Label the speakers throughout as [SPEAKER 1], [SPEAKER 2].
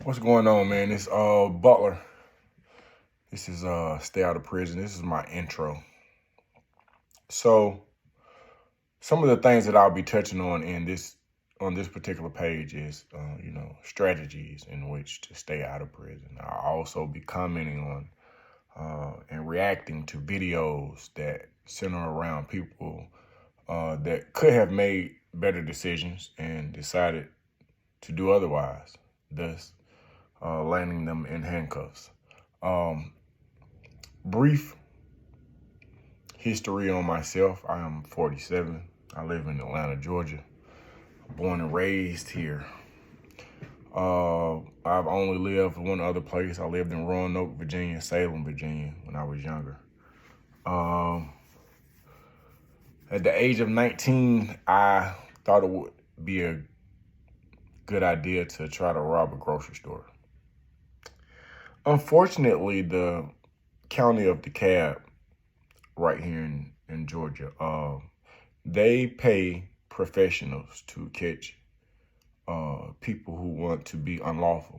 [SPEAKER 1] What's going on, man? It's Butler. This is Stay Out of Prison. This is my intro. So some of the things that I'll be touching on this particular page is strategies in which to stay out of prison. I'll also be commenting on and reacting to videos that center around people that could have made better decisions and decided to do otherwise, thus landing them in handcuffs. Um, Brief history on myself. I am 47. I live in Atlanta, Georgia. Born and raised here. I've only lived one other place. I lived in Roanoke, Virginia, Salem, Virginia when I was younger. Um, at the age of 19, I thought it would be a good idea to try to rob a grocery store. Unfortunately, the county of DeKalb, right here in Georgia, they pay professionals to catch people who want to be unlawful.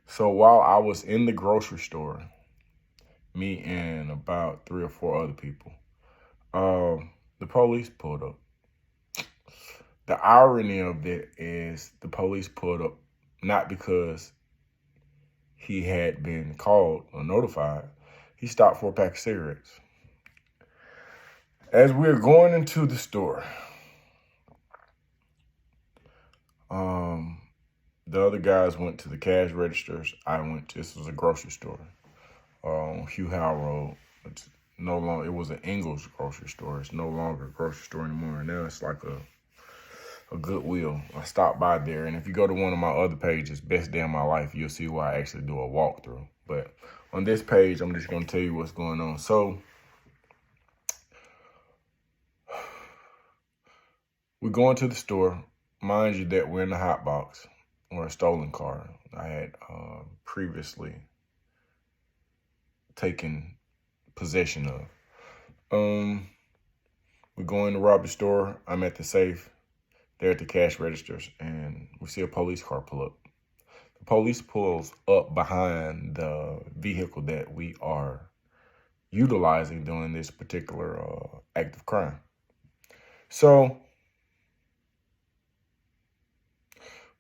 [SPEAKER 1] So while I was in the grocery store, me and about 3 or 4 other people, the police pulled up. The irony of it is the police pulled up not because he had been called or notified. He stopped for a pack of cigarettes. As we were going into the store, the other guys went to the cash registers. This was a grocery store on Hugh Howell Road. It's no longer, it was an Ingles grocery store. It's no longer a grocery store anymore. Now it's like a Goodwill. I stopped by there, and if you go to one of my other pages, Best Day of My Life, you'll see where I actually do a walkthrough. But on this page, I'm just going to tell you what's going on. So we go into the store. Mind you that we're in a hot box or a stolen car. I had previously taken possession of. We go in to rob the store. I'm at the safe. They're at the cash registers, and we see a police car pull up. The police pulls up behind the vehicle that we are utilizing during this particular act of crime. So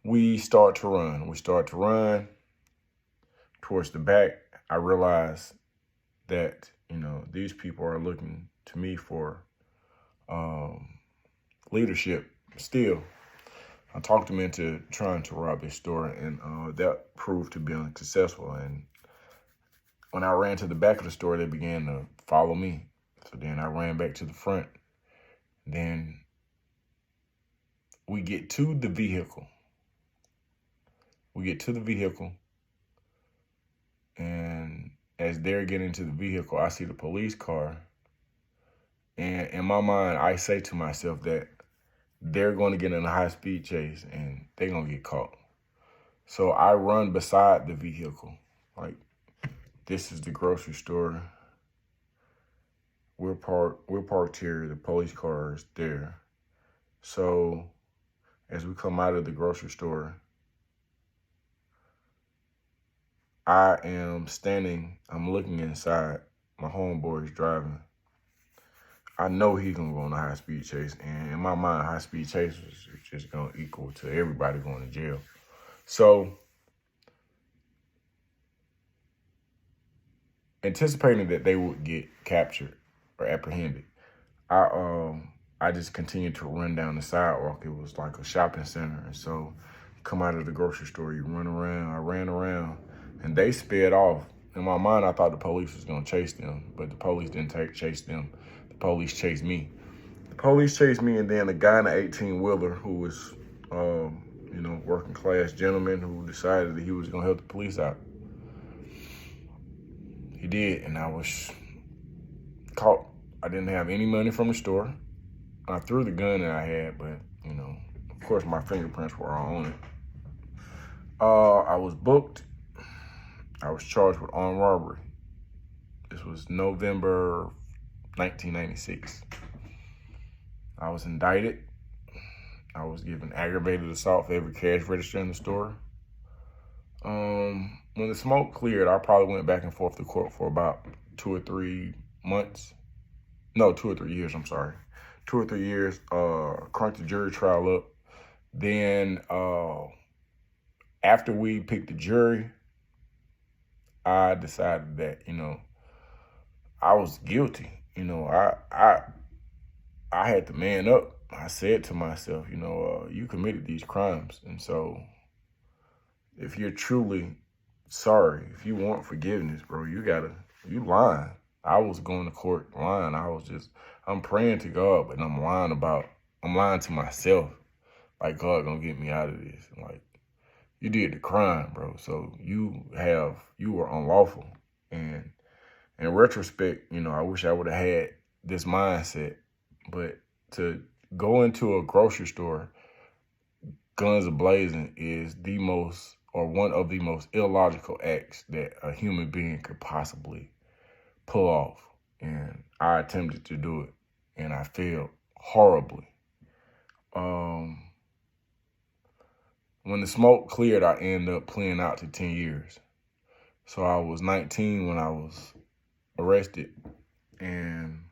[SPEAKER 1] we start to run. We start to run towards the back. I realize that, these people are looking to me for leadership still. I talked them into trying to rob this store, and that proved to be unsuccessful. And when I ran to the back of the store, they began to follow me. So then I ran back to the front. Then we get to the vehicle. And as they're getting to the vehicle, I see the police car. And in my mind, I say to myself that they're going to get in a high-speed chase and they're going to get caught. So I run beside the vehicle. Like, this is the grocery store. We're parked here. The police car is there. So as we come out of the grocery store, I am standing, I'm looking inside. My homeboy is driving. I know he's gonna go on a high-speed chase, and in my mind, high-speed chase is just gonna equal to everybody going to jail. So, anticipating that they would get captured or apprehended, I just continued to run down the sidewalk. It was like a shopping center, and so you come out of the grocery store, you run around. I ran around, and they sped off. In my mind, I thought the police was gonna chase them, but the police didn't chase them. The police chased me. And then a guy in an 18-wheeler who was, working class gentleman who decided that he was gonna help the police out. He did, and I was caught. I didn't have any money from the store. I threw the gun that I had, but, of course my fingerprints were all on it. I was booked. I was charged with armed robbery. This was November 1996. I was indicted. I was given aggravated assault for every cash register in the store. When the smoke cleared, I probably went back and forth to court for about 2 or 3 months. No, 2 or 3 years, I'm sorry. 2 or 3 years, cranked the jury trial up. Then after we picked the jury, I decided that, I was guilty. I had to man up. I said to myself, you committed these crimes. And so if you're truly sorry, if you want forgiveness, bro, you lying. I was going to court lying. I'm praying to God, but I'm lying to myself. Like, God gonna get me out of this. Like, you did the crime, bro. So you were unlawful. And in retrospect, I wish I would have had this mindset. But to go into a grocery store, guns a-blazing, is one of the most illogical acts that a human being could possibly pull off. And I attempted to do it, and I failed horribly. When the smoke cleared, I ended up pleading out to 10 years. So I was 19 when I was arrested, and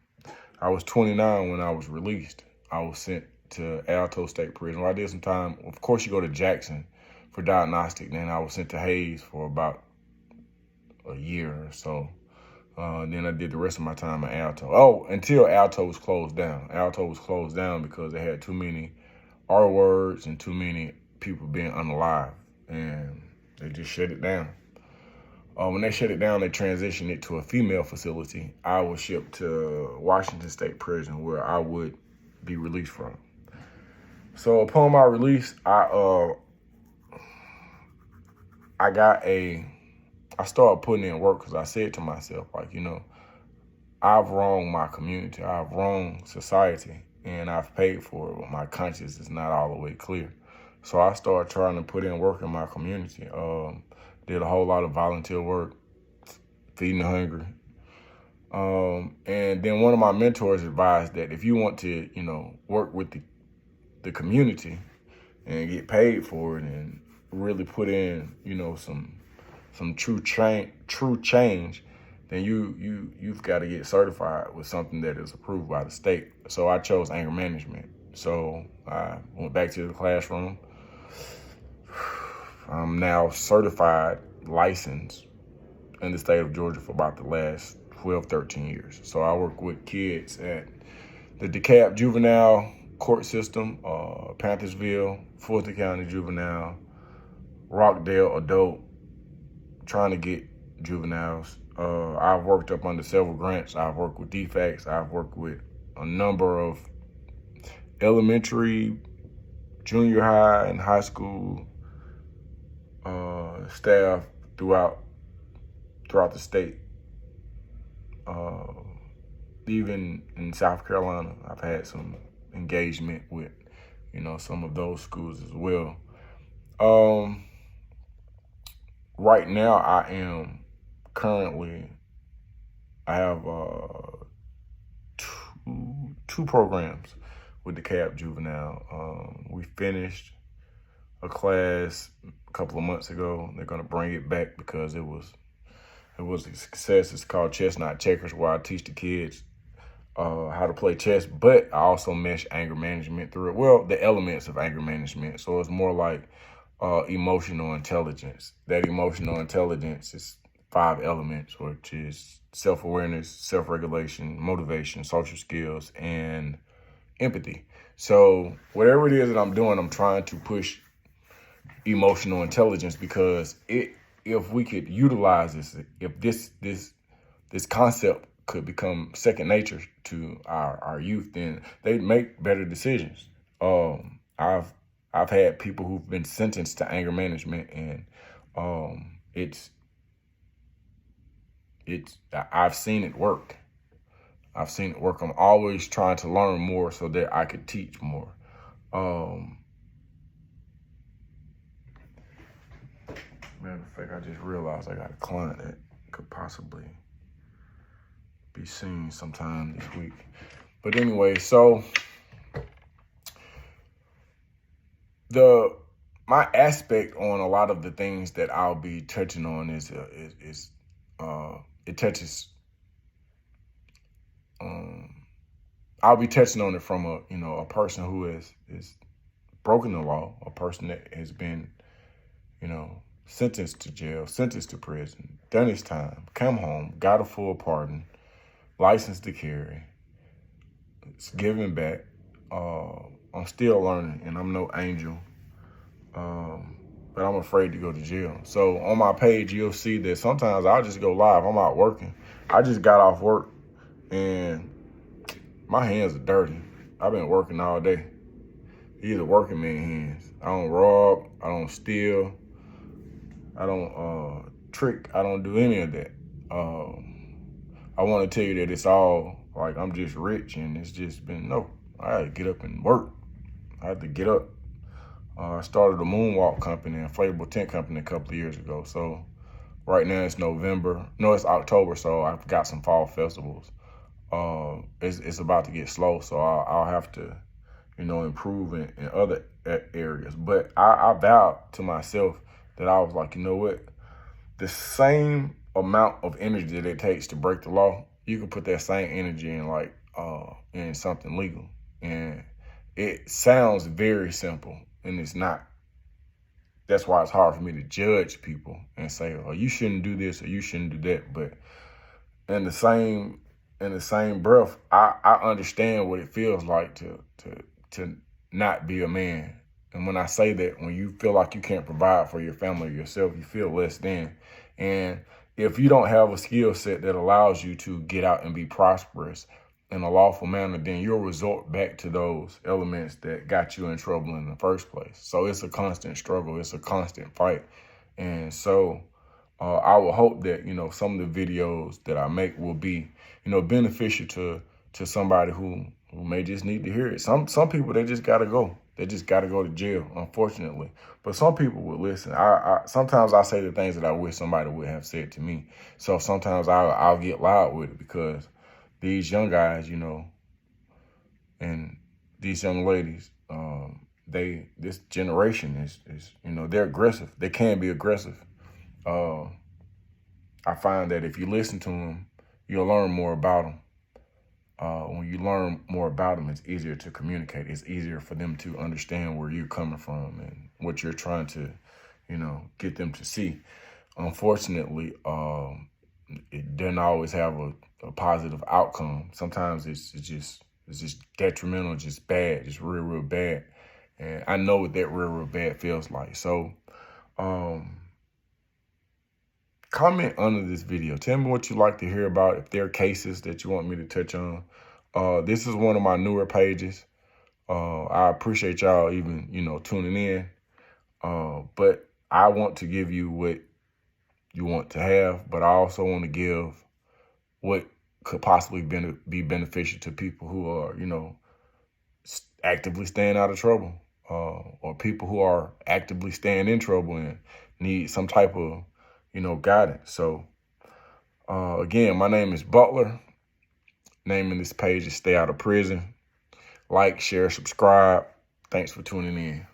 [SPEAKER 1] I was 29 when I was released. I was sent to Alto State Prison, where I did some time. Of course, you go to Jackson for diagnostic. Then I was sent to Hayes for about a year or so. Then I did the rest of my time at Alto. Oh, until Alto was closed down. Alto was closed down because they had too many R words and too many people being unalive, and they just shut it down. When they shut it down, they transitioned it to a female facility. I was shipped to Washington State Prison, where I would be released from. So upon my release, I started putting in work, because I said to myself, like, I've wronged my community, I've wronged society, and I've paid for it, but my conscience is not all the way clear. So I started trying to put in work in my community. Did a whole lot of volunteer work, feeding the hungry. And then one of my mentors advised that if you want to, work with the community and get paid for it and really put in, some true change, then you've got to get certified with something that is approved by the state. So I chose anger management. So I went back to the classroom. I'm now certified, licensed in the state of Georgia for about the last 12, 13 years. So I work with kids at the DeKalb Juvenile Court System, Panthersville, Fulton County Juvenile, Rockdale Adult, trying to get juveniles. I've worked up under several grants. I've worked with DFACS. I've worked with a number of elementary, junior high, and high school staff throughout the state. Even in South Carolina, I've had some engagement with, some of those schools as well. Right now, I have two programs with DeKalb Juvenile. We finished a class a couple of months ago. They're going to bring it back because it was a success. It's called Chestnut Checkers, where I teach the kids how to play chess, but I also mesh anger management through it. Well, the elements of anger management. So it's more like emotional intelligence. That emotional intelligence is 5 elements, which is self-awareness, self-regulation, motivation, social skills, and empathy. So whatever it is that I'm doing, I'm trying to push emotional intelligence, because if we could utilize this, if this concept could become second nature to our youth, then they'd make better decisions. I've had people who've been sentenced to anger management, and I've seen it work. I'm always trying to learn more so that I could teach more. Matter of fact, I just realized I got a client that could possibly be seen sometime this week. But anyway, so my aspect on a lot of the things that I'll be touching on is it touches. I'll be touching on it from a person who is broken the law, a person that has been sentenced to jail, sentenced to prison, done his time, come home, got a full pardon, licensed to carry, it's giving back. I'm still learning, and I'm no angel. But I'm afraid to go to jail. So on my page, you'll see that sometimes I'll just go live. I'm out working. I just got off work, and my hands are dirty. I've been working all day. These are working man hands. I don't rob. I don't steal. I don't trick. I don't do any of that. I want to tell you that it's all like I'm just rich, and it's just been, no. I had to get up and work. I had to get up. I started a moonwalk company, an inflatable tent company a couple of years ago. So right now it's November. No, it's October, so I've got some fall festivals. It's about to get slow, so I'll have to, improve in other areas. But I vowed to myself that I was like, you know what? The same amount of energy that it takes to break the law, you can put that same energy in something legal. And it sounds very simple, and it's not. That's why it's hard for me to judge people and say, oh, you shouldn't do this or you shouldn't do that. But in the same breath, I understand what it feels like to not be a man. And when I say that, when you feel like you can't provide for your family or yourself, you feel less than. And if you don't have a skill set that allows you to get out and be prosperous in a lawful manner, then you'll resort back to those elements that got you in trouble in the first place. So it's a constant struggle. It's a constant fight. And so I would hope that, some of the videos that I make will be, beneficial to somebody who may just need to hear it. Some people, they just got to go. They just got to go to jail, unfortunately. But some people would listen. Sometimes I say the things that I wish somebody would have said to me. So sometimes I'll get loud with it, because these young guys, and these young ladies, this generation is they're aggressive. They can be aggressive. I find that if you listen to them, you'll learn more about them. When you learn more about them, it's easier to communicate. It's easier for them to understand where you're coming from and what you're trying to, get them to see. Unfortunately, it doesn't always have a positive outcome. Sometimes it's just detrimental, just bad, just real, real bad. And I know what that real, real bad feels like. So, comment under this video. Tell me what you'd like to hear about, if there are cases that you want me to touch on. This is one of my newer pages. I appreciate y'all even, tuning in. But I want to give you what you want to have, but I also want to give what could possibly be beneficial to people who are, actively staying out of trouble, or people who are actively staying in trouble and need some type of, guidance. So, again, my name is Butler. Name in this page is Stay Out of Prison. Like, share, subscribe. Thanks for tuning in.